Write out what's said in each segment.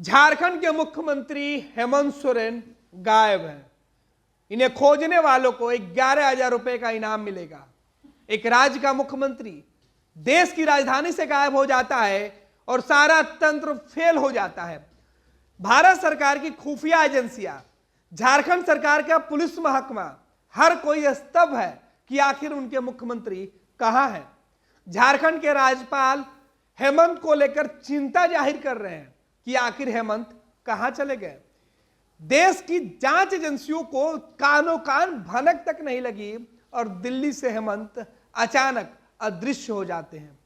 झारखंड के मुख्यमंत्री हेमंत सोरेन गायब हैं। इन्हें खोजने वालों को 11,000 रुपए का इनाम मिलेगा। एक राज्य का मुख्यमंत्री देश की राजधानी से गायब हो जाता है और सारा तंत्र फेल हो जाता है। भारत सरकार की खुफिया एजेंसियां, झारखंड सरकार का पुलिस महकमा, हर कोई स्तब्ध है कि आखिर उनके मुख्यमंत्री कहां हैं। झारखंड के राज्यपाल हेमंत को लेकर चिंता जाहिर कर रहे हैं कि आखिर हेमंत कहां चले गए। देश की जांच एजेंसियों को कानों कान भनक तक नहीं लगी और दिल्ली से हेमंत अचानक अदृश्य हो जाते हैं।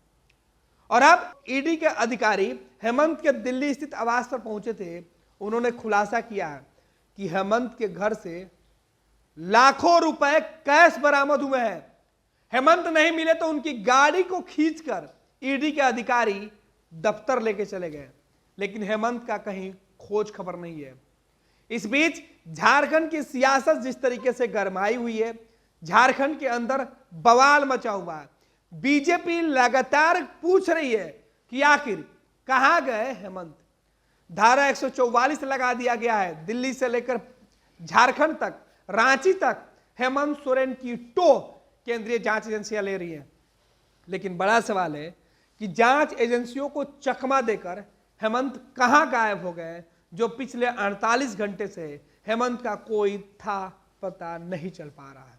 और अब ईडी के अधिकारी हेमंत के दिल्ली स्थित आवास पर पहुंचे थे। उन्होंने खुलासा किया कि हेमंत के घर से लाखों रुपए कैश बरामद हुए हैं। हेमंत नहीं मिले तो उनकी गाड़ी को खींचकर ईडी के अधिकारी दफ्तर लेके चले गए, लेकिन हेमंत का कहीं खोज खबर नहीं है। इस बीच झारखंड की सियासत जिस तरीके से गरमाई हुई है, झारखंड के अंदर बवाल मचा हुआ है। बीजेपी लगातार पूछ रही है कि आखिर कहां गए हेमंत। धारा 144 लगा दिया गया है। दिल्ली से लेकर झारखंड तक, रांची तक हेमंत सोरेन की टो केंद्रीय जांच एजेंसियां ले रही हैं। लेकिन बड़ा सवाल है कि जांच एजेंसियों को चकमा देकर हेमंत कहां गायब हो गए, जो पिछले 48 घंटे से हेमंत का कोई था पता नहीं चल पा रहा है।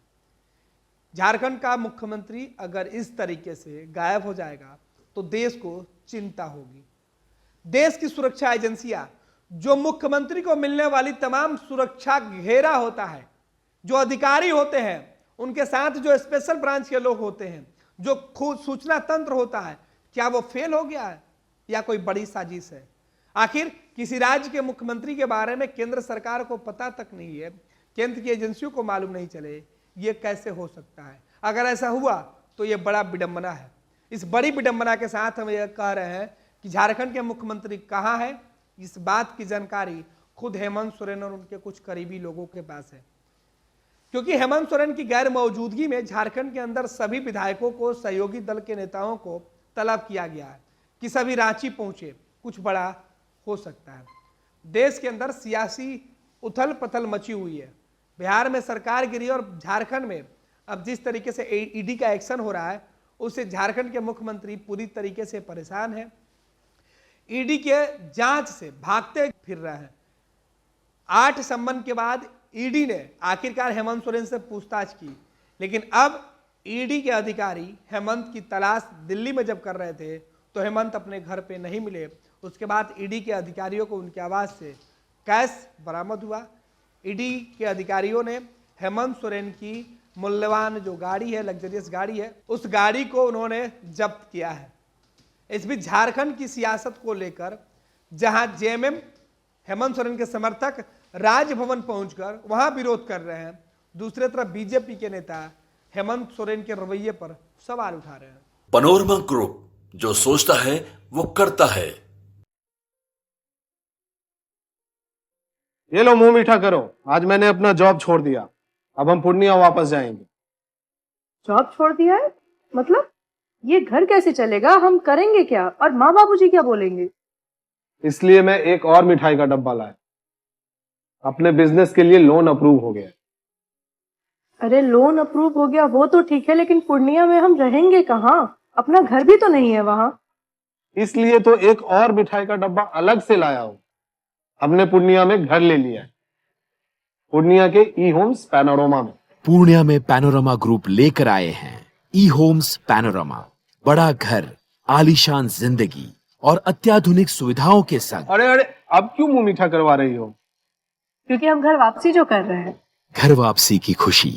झारखंड का मुख्यमंत्री अगर इस तरीके से गायब हो जाएगा तो देश को चिंता होगी। देश की सुरक्षा एजेंसियां, जो मुख्यमंत्री को मिलने वाली तमाम सुरक्षा घेरा होता है, जो अधिकारी होते हैं, उनके साथ जो स्पेशल ब्रांच के लोग होते हैं, जो खुद सूचना तंत्र होता है, क्या वो फेल हो गया है या कोई बड़ी साजिश है। आखिर किसी राज्य के मुख्यमंत्री के बारे में केंद्र सरकार को पता तक नहीं है, केंद्र की एजेंसियों को मालूम नहीं चले, ये कैसे हो सकता है। अगर ऐसा हुआ तो ये बड़ा विडंबना है। इस बड़ी विडंबना के साथ हम यह कह रहे हैं कि झारखंड के मुख्यमंत्री कहां है, इस बात की जानकारी खुद हेमंत सोरेन और उनके कुछ करीबी लोगों के पास है। क्योंकि हेमंत सोरेन की गैर मौजूदगी में झारखंड के अंदर सभी विधायकों को, सहयोगी दल के नेताओं को तलब किया गया है कि सभी रांची पहुंचे, कुछ बड़ा हो सकता है। देश के अंदर सियासी उथल पथल मची हुई है। बिहार में सरकार गिरी और झारखंड में अब जिस तरीके से ईडी का एक्शन हो रहा है, उससे झारखंड के मुख्यमंत्री पूरी तरीके से परेशान है। ईडी के जांच से भागते फिर रहे हैं। 8 संबंध के बाद ईडी ने आखिरकार हेमंत सोरेन से पूछताछ की, लेकिन अब ईडी के अधिकारी हेमंत की तलाश दिल्ली में जब कर रहे थे तो हेमंत अपने घर पे नहीं मिले। उसके बाद ईडी के अधिकारियों को उनके आवास से कैश बरामद हुआ। ईडी के अधिकारियों ने हेमंत सोरेन की मूल्यवान जो गाड़ी है, लग्जरियस गाड़ी है, उस गाड़ी को उन्होंने जब्त किया है। इस बीच झारखंड की सियासत को लेकर जहां जेएमएम हेमंत सोरेन के समर्थक राजभवन पहुंचकर वहां विरोध कर रहे हैं, दूसरी तरफ बीजेपी के नेता हेमंत सोरेन के रवैये पर सवाल उठा रहे हैं। पैनोरमा ग्रुप, जो सोचता है वो करता है। ये लो मुंह मीठा करो, आज मैंने अपना जॉब छोड़ दिया। अब हम पूर्णिया वापस जाएंगे। जॉब छोड़ दिया है? मतलब ये घर कैसे चलेगा? हम करेंगे क्या? और माँ बाबूजी क्या बोलेंगे? इसलिए मैं एक और मिठाई का डब्बा लाया। अपने बिजनेस के लिए लोन अप्रूव हो गया। अरे लोन अप्रूव हो गया वो तो ठीक है, लेकिन पूर्णिया में हम रहेंगे कहाँ? अपना घर भी तो नहीं है वहां। इसलिए तो एक और मिठाई का डब्बा अलग से लाया हूं। हमने पूर्णिया में घर ले लिया है, पूर्णिया के ई होम्स पैनोरमा में। पूर्णिया में पैनोरमा ग्रुप लेकर आए हैं ई होम्स पैनोरमा। बड़ा घर, आलीशान जिंदगी और अत्याधुनिक सुविधाओं के संग। अरे अब क्यों मुंह मीठा करवा रही हो? क्योंकि हम घर वापसी जो कर रहे हैं। घर वापसी की खुशी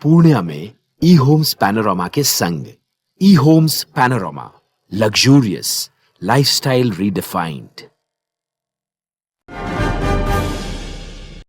पूर्णिया में ई होम्स पैनोरमा के संग। E homes panorama, luxurious lifestyle redefined.